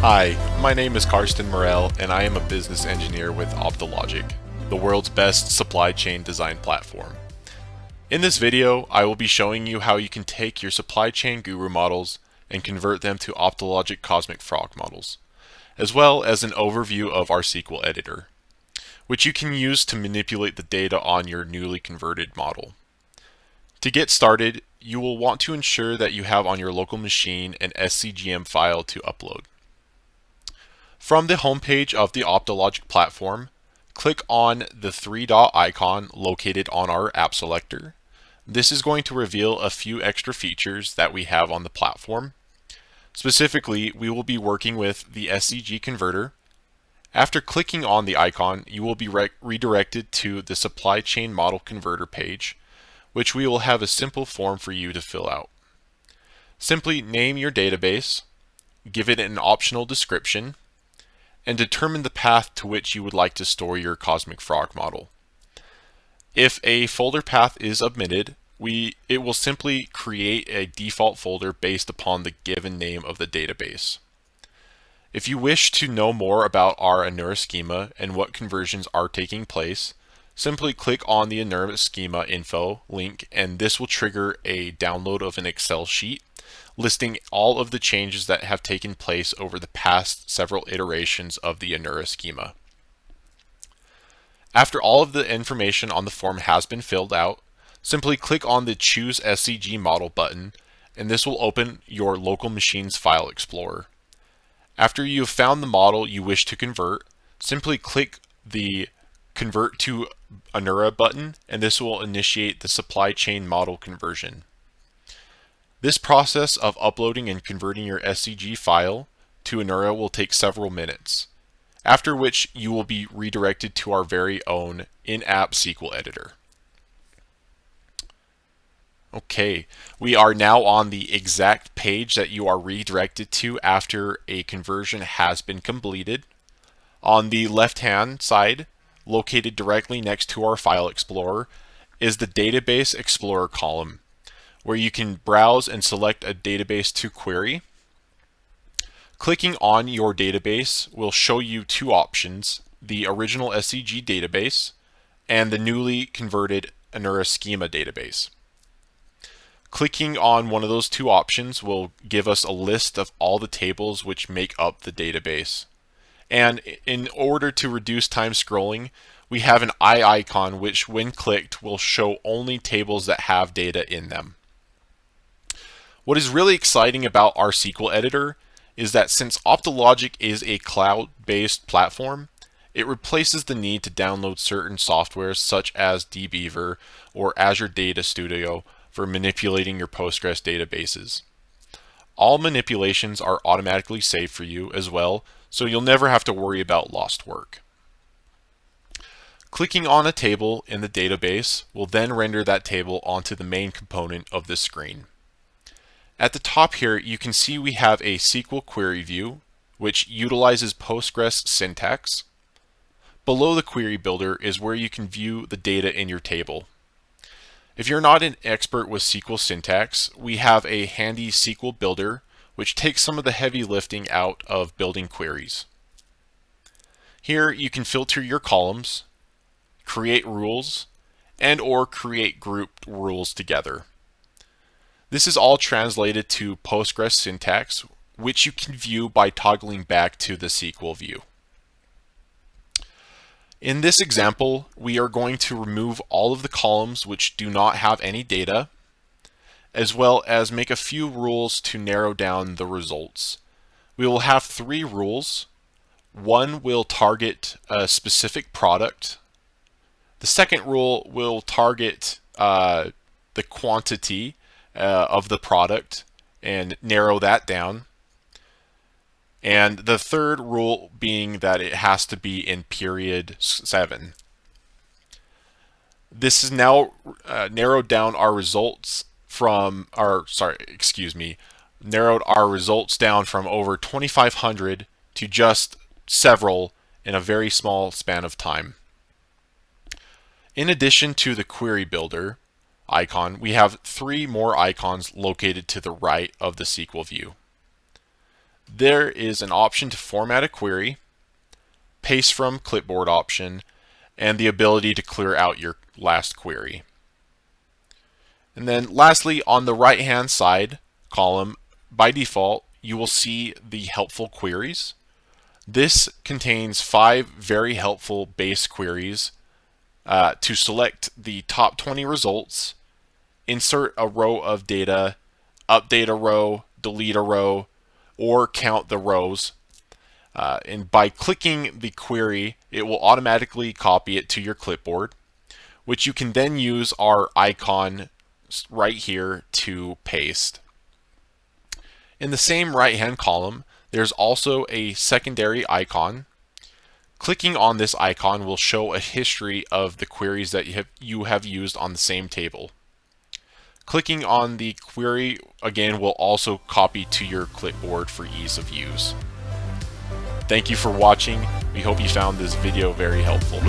Hi, my name is Karsten Morel, and I am a business engineer with Optologic, the world's best supply chain design platform. In this video, I will be showing you how you can take your supply chain guru models and convert them to Optologic Cosmic Frog models, as well as an overview of our SQL Editor, which you can use to manipulate the data on your newly converted model. To get started, you will want to ensure that you have on your local machine an SCGM file to upload. From the homepage of the Optologic platform, click on the three-dot icon located on our app selector. This is going to reveal a few extra features that we have on the platform. Specifically, we will be working with the SCG converter. After clicking on the icon, you will be redirected to the supply chain model converter page, which we will have a simple form for you to fill out. Simply name your database, give it an optional description, and determine the path to which you would like to store your Cosmic Frog model. If a folder path is omitted, it will simply create a default folder based upon the given name of the database. If you wish to know more about our Anura schema and what conversions are taking place, simply click on the Anura schema info link, and this will trigger a download of an Excel sheet listing all of the changes that have taken place over the past several iterations of the Anura schema. After all of the information on the form has been filled out, simply click on the Choose SCG Model button, and this will open your local machine's file explorer. After you have found the model you wish to convert, simply click the Convert to Anura button, and this will initiate the supply chain model conversion. This process of uploading and converting your SCG file to Anura will take several minutes, after which you will be redirected to our very own in-app SQL Editor. Okay, we are now on the exact page that you are redirected to after a conversion has been completed. On the left-hand side, located directly next to our File Explorer, is the Database Explorer column, where you can browse and select a database to query. Clicking on your database will show you two options, the original SCG database and the newly converted Anura schema database. Clicking on one of those two options will give us a list of all the tables which make up the database. And in order to reduce time scrolling, we have an eye icon which, when clicked, will show only tables that have data in them. What is really exciting about our SQL Editor is that since Optologic is a cloud-based platform, it replaces the need to download certain softwares such as dbeaver or Azure Data Studio for manipulating your Postgres databases. All manipulations are automatically saved for you as well, so you'll never have to worry about lost work. Clicking on a table in the database will then render that table onto the main component of the screen. At the top here, you can see we have a SQL query view, which utilizes Postgres syntax. Below the query builder is where you can view the data in your table. If you're not an expert with SQL syntax, we have a handy SQL builder, which takes some of the heavy lifting out of building queries. Here you can filter your columns, create rules, and/or create grouped rules together. This is all translated to Postgres syntax, which you can view by toggling back to the SQL view. In this example, we are going to remove all of the columns which do not have any data, as well as make a few rules to narrow down the results. We will have three rules. One will target a specific product. The second rule will target the quantity of the product and narrow that down. And the third rule being that it has to be in period 7. This has now narrowed down our results narrowed our results down from over 2,500 to just several in a very small span of time. In addition to the query builder icon, we have three more icons located to the right of the SQL view. there is an option to format a query, paste from clipboard option, and the ability to clear out your last query. And then lastly, on the right hand side column, by default, you will see the helpful queries. This contains 5 very helpful base queries to select the top 20 results, insert a row of data, update a row, delete a row, or count the rows. And by clicking the query, it will automatically copy it to your clipboard, which you can then use our icon right here to paste. In the same right-hand column, there's also a secondary icon. Clicking on this icon will show a history of the queries that you have used on the same table. Clicking on the query again will also copy to your clipboard for ease of use. Thank you for watching. We hope you found this video very helpful.